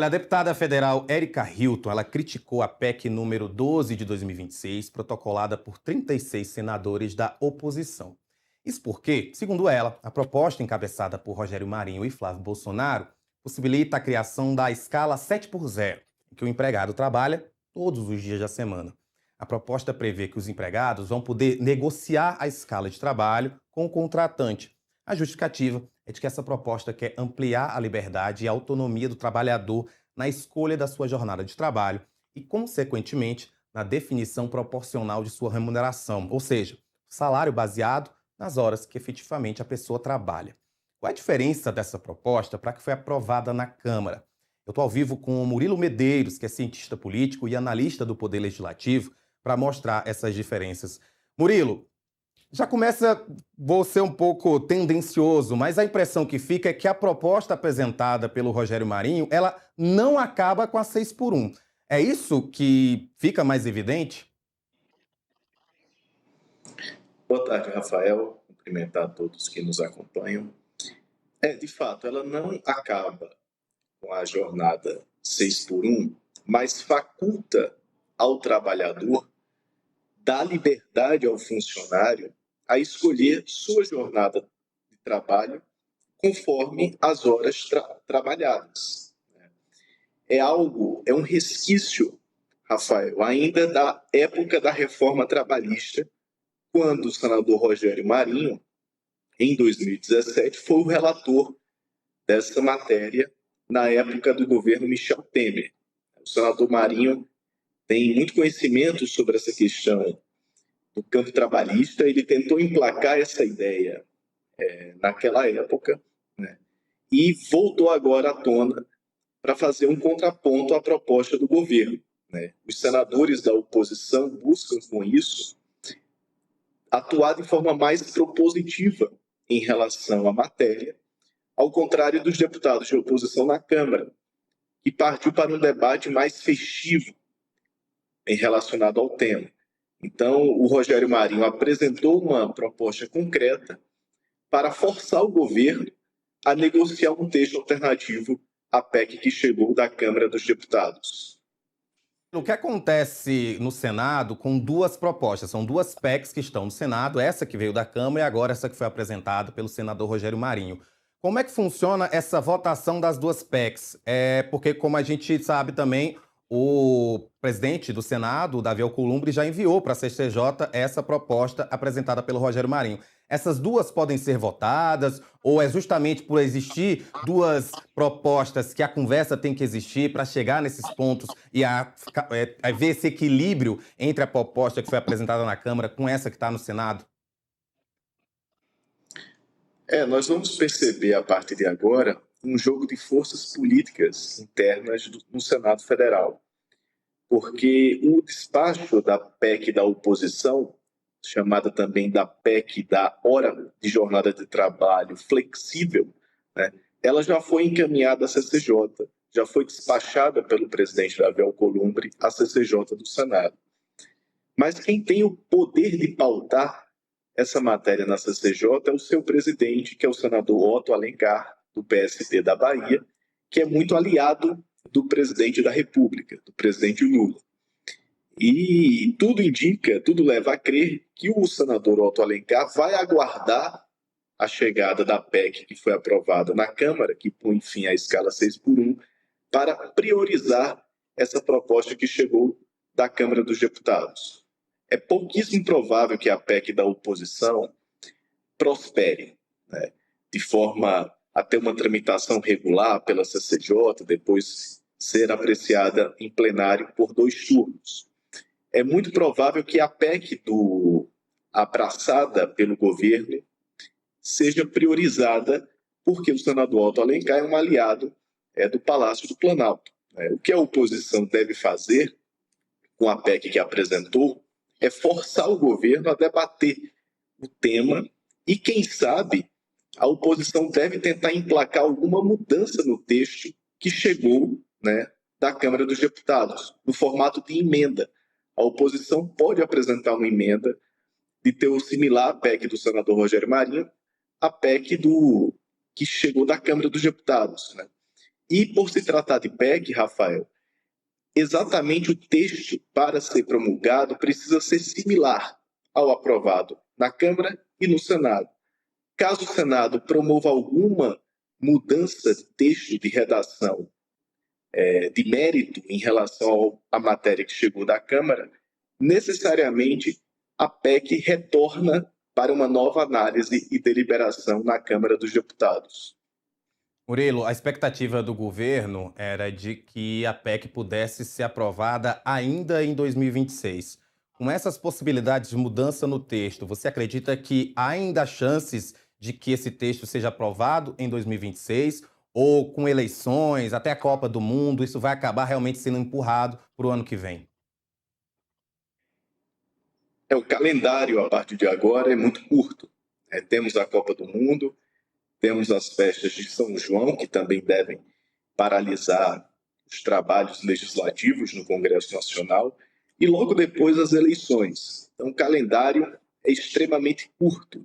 A deputada federal Érica Hilton, ela criticou a PEC número 12 de 2026, protocolada por 36 senadores da oposição. Isso porque, segundo ela, a proposta encabeçada por Rogério Marinho e Flávio Bolsonaro possibilita a criação da escala 7 por 0, em que o empregado trabalha todos os dias da semana. A proposta prevê que os empregados vão poder negociar a escala de trabalho com o contratante. A justificativa é de que essa proposta quer ampliar a liberdade e a autonomia do trabalhador na escolha da sua jornada de trabalho e, consequentemente, na definição proporcional de sua remuneração, ou seja, salário baseado nas horas que efetivamente a pessoa trabalha. Qual é a diferença dessa proposta para a que foi aprovada na Câmara? Eu estou ao vivo com o Murilo Medeiros, que é cientista político e analista do Poder Legislativo, para mostrar essas diferenças. Murilo, já começa, vou ser um pouco tendencioso, mas a impressão que fica é que a proposta apresentada pelo Rogério Marinho, ela não acaba com a 6 por 1. É isso que fica mais evidente? Boa tarde, Rafael. Cumprimentar a todos que nos acompanham. De fato, ela não acaba com a jornada 6 por 1, mas faculta ao trabalhador, dá liberdade ao funcionário a escolher sua jornada de trabalho conforme as horas trabalhadas. É um resquício, Rafael, ainda da época da reforma trabalhista, quando o senador Rogério Marinho, em 2017, foi o relator dessa matéria na época do governo Michel Temer. O senador Marinho tem muito conhecimento sobre essa questão do campo trabalhista, ele tentou emplacar essa ideia naquela época, né, e voltou agora à tona para fazer um contraponto à proposta do governo, né. Os senadores da oposição buscam com isso atuar de forma mais propositiva em relação à matéria, ao contrário dos deputados de oposição na Câmara, que partiu para um debate mais festivo em relacionado ao tema. Então, o Rogério Marinho apresentou uma proposta concreta para forçar o governo a negociar um texto alternativo à PEC que chegou da Câmara dos Deputados. O que acontece no Senado com duas propostas? São duas PECs que estão no Senado, essa que veio da Câmara e agora essa que foi apresentada pelo senador Rogério Marinho. Como é que funciona essa votação das duas PECs? Porque, como a gente sabe também, o presidente do Senado, Davi Alcolumbre, já enviou para a CCJ essa proposta apresentada pelo Rogério Marinho. Essas duas podem ser votadas ou é justamente por existir duas propostas que a conversa tem que existir para chegar nesses pontos e a ver esse equilíbrio entre a proposta que foi apresentada na Câmara com essa que está no Senado? Nós vamos perceber a partir de agora um jogo de forças políticas internas no Senado Federal, porque o despacho da PEC da oposição, chamada também da PEC da hora de jornada de trabalho flexível, né, ela já foi encaminhada à CCJ, já foi despachada pelo presidente Davi Alcolumbre à CCJ do Senado. Mas quem tem o poder de pautar essa matéria na CCJ é o seu presidente, que é o senador Otto Alencar, do PSB da Bahia, que é muito aliado do presidente da República, do presidente Lula. E tudo indica, tudo leva a crer que o senador Otto Alencar vai aguardar a chegada da PEC que foi aprovada na Câmara, que põe fim à escala 6 por 1, para priorizar essa proposta que chegou da Câmara dos Deputados. É pouquíssimo provável que a PEC da oposição prospere, né, de forma a ter uma tramitação regular pela CCJ, depois ser apreciada em plenário por 2 turnos. É muito provável que a PEC abraçada pelo governo seja priorizada porque o senador Otto Alencar é um aliado do Palácio do Planalto. O que a oposição deve fazer com a PEC que apresentou é forçar o governo a debater o tema e, quem sabe, a oposição deve tentar emplacar alguma mudança no texto que chegou, né, da Câmara dos Deputados, no formato de emenda. A oposição pode apresentar uma emenda de teor similar à PEC do senador Rogério Marinho, a PEC que chegou da Câmara dos Deputados, né? E por se tratar de PEC, Rafael, exatamente o texto para ser promulgado precisa ser similar ao aprovado na Câmara e no Senado. Caso o Senado promova alguma mudança de texto de redação de mérito em relação à matéria que chegou da Câmara, necessariamente a PEC retorna para uma nova análise e deliberação na Câmara dos Deputados. Murilo, a expectativa do governo era de que a PEC pudesse ser aprovada ainda em 2026. Com essas possibilidades de mudança no texto, você acredita que há ainda chances de que esse texto seja aprovado em 2026? Ou com eleições, até a Copa do Mundo, isso vai acabar realmente sendo empurrado para o ano que vem? O calendário, a partir de agora, é muito curto. Temos a Copa do Mundo, temos as festas de São João, que também devem paralisar os trabalhos legislativos no Congresso Nacional, e logo depois as eleições. Então, o calendário é extremamente curto.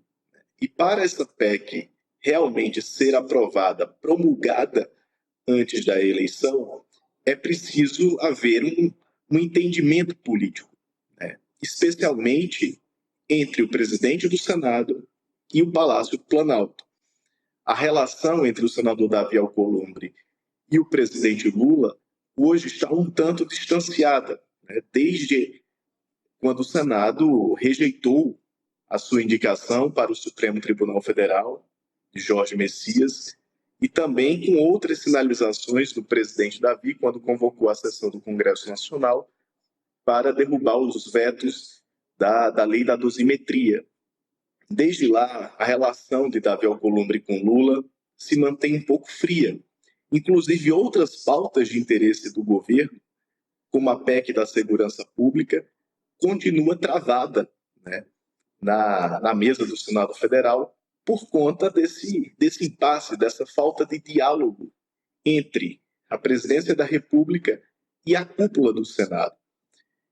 E para essa PEC realmente ser aprovada, promulgada antes da eleição, é preciso haver um entendimento político, né? Especialmente entre o presidente do Senado e o Palácio do Planalto. A relação entre o senador Davi Alcolumbre e o presidente Lula hoje está um tanto distanciada, né? Desde quando o Senado rejeitou a sua indicação para o Supremo Tribunal Federal, de Jorge Messias, e também com outras sinalizações do presidente Davi, quando convocou a sessão do Congresso Nacional para derrubar os vetos da lei da dosimetria. Desde lá, a relação de Davi Alcolumbre com Lula se mantém um pouco fria. Inclusive, outras pautas de interesse do governo, como a PEC da segurança pública, continua travada, né, na mesa do Senado Federal por conta desse impasse, dessa falta de diálogo entre a presidência da República e a cúpula do Senado.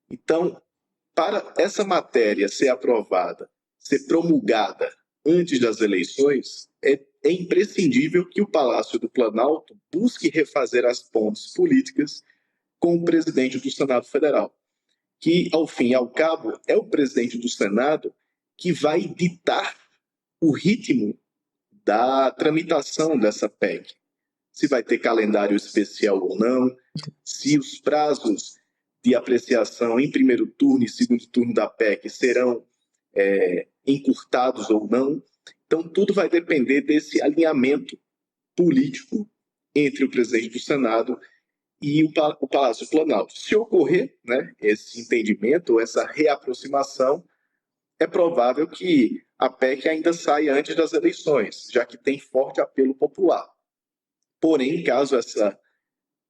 Então, para essa matéria ser aprovada, ser promulgada antes das eleições, é imprescindível que o Palácio do Planalto busque refazer as pontes políticas com o presidente do Senado Federal, que, ao fim e ao cabo, é o presidente do Senado que vai ditar o ritmo da tramitação dessa PEC. Se vai ter calendário especial ou não, se os prazos de apreciação em primeiro turno e segundo turno da PEC serão encurtados ou não. Então, tudo vai depender desse alinhamento político entre o presidente do Senado e o Palácio do Planalto. Se ocorrer, né, esse entendimento, essa reaproximação, é provável que a PEC ainda saia antes das eleições, já que tem forte apelo popular. Porém, caso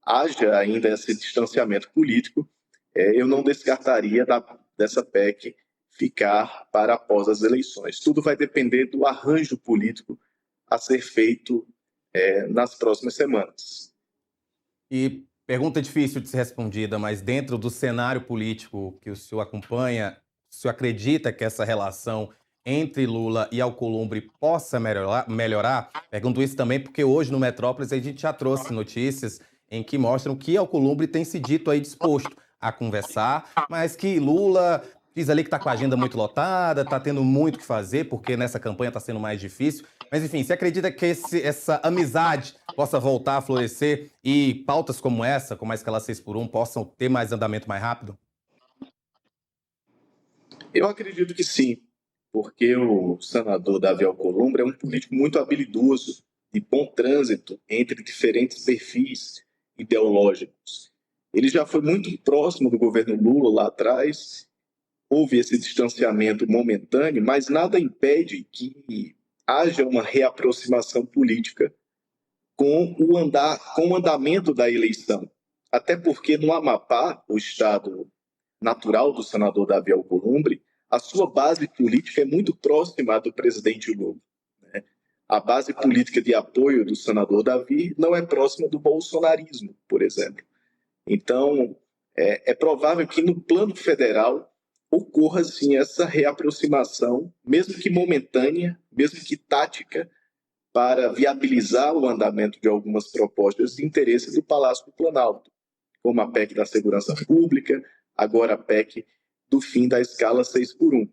haja ainda esse distanciamento político, eu não descartaria dessa PEC ficar para após as eleições. Tudo vai depender do arranjo político a ser feito nas próximas semanas. E pergunta difícil de ser respondida, mas dentro do cenário político que o senhor acompanha, o senhor acredita que essa relação entre Lula e Alcolumbre possa melhorar? Pergunto isso também porque hoje no Metrópolis a gente já trouxe notícias em que mostram que Alcolumbre tem se dito aí disposto a conversar, mas que Lula diz ali que está com a agenda muito lotada, está tendo muito o que fazer, porque nessa campanha está sendo mais difícil. Mas, enfim, você acredita que essa amizade possa voltar a florescer e pautas como essa, como a escala 6x1, possam ter mais andamento mais rápido? Eu acredito que sim, porque o senador Davi Alcolumbre é um político muito habilidoso, de bom trânsito entre diferentes perfis ideológicos. Ele já foi muito próximo do governo Lula lá atrás, houve esse distanciamento momentâneo, mas nada impede que haja uma reaproximação política com o andamento da eleição. Até porque no Amapá, o estado natural do senador Davi Alcolumbre, a sua base política é muito próxima à do presidente Lula, né? A base política de apoio do senador Davi não é próxima do bolsonarismo, por exemplo. Então, é provável que no plano federal ocorra, sim, essa reaproximação, mesmo que momentânea, mesmo que tática, para viabilizar o andamento de algumas propostas de interesse do Palácio do Planalto, como a PEC da Segurança Pública, agora a PEC do fim da escala 6x1.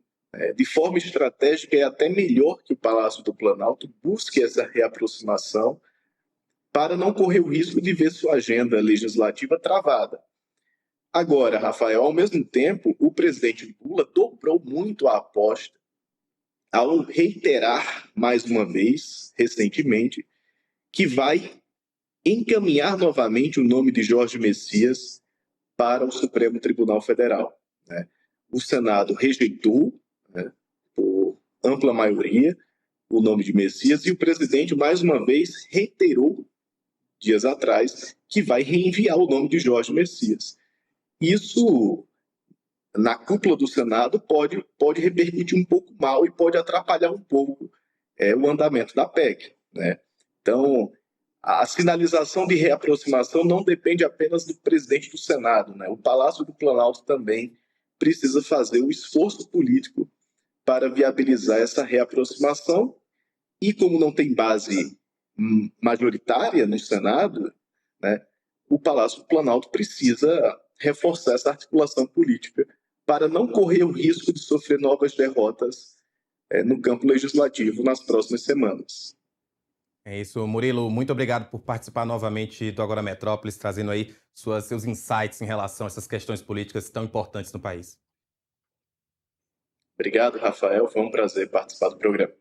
De forma estratégica, é até melhor que o Palácio do Planalto busque essa reaproximação para não correr o risco de ver sua agenda legislativa travada. Agora, Rafael, ao mesmo tempo, o presidente Lula dobrou muito a aposta ao reiterar, mais uma vez, recentemente, que vai encaminhar novamente o nome de Jorge Messias para o Supremo Tribunal Federal. O Senado rejeitou, por ampla maioria, o nome de Messias, e o presidente, mais uma vez, reiterou, dias atrás, que vai reenviar o nome de Jorge Messias. Isso, na cúpula do Senado, pode repercutir um pouco mal e pode atrapalhar um pouco o andamento da PEC. Então, a sinalização de reaproximação não depende apenas do presidente do Senado. O Palácio do Planalto também precisa fazer o esforço político para viabilizar essa reaproximação. E como não tem base majoritária no Senado, o Palácio do Planalto precisa reforçar essa articulação política para não correr o risco de sofrer novas derrotas no campo legislativo nas próximas semanas. É isso, Murilo. Muito obrigado por participar novamente do Agora Metrópolis, trazendo aí seus insights em relação a essas questões políticas tão importantes no país. Obrigado, Rafael. Foi um prazer participar do programa.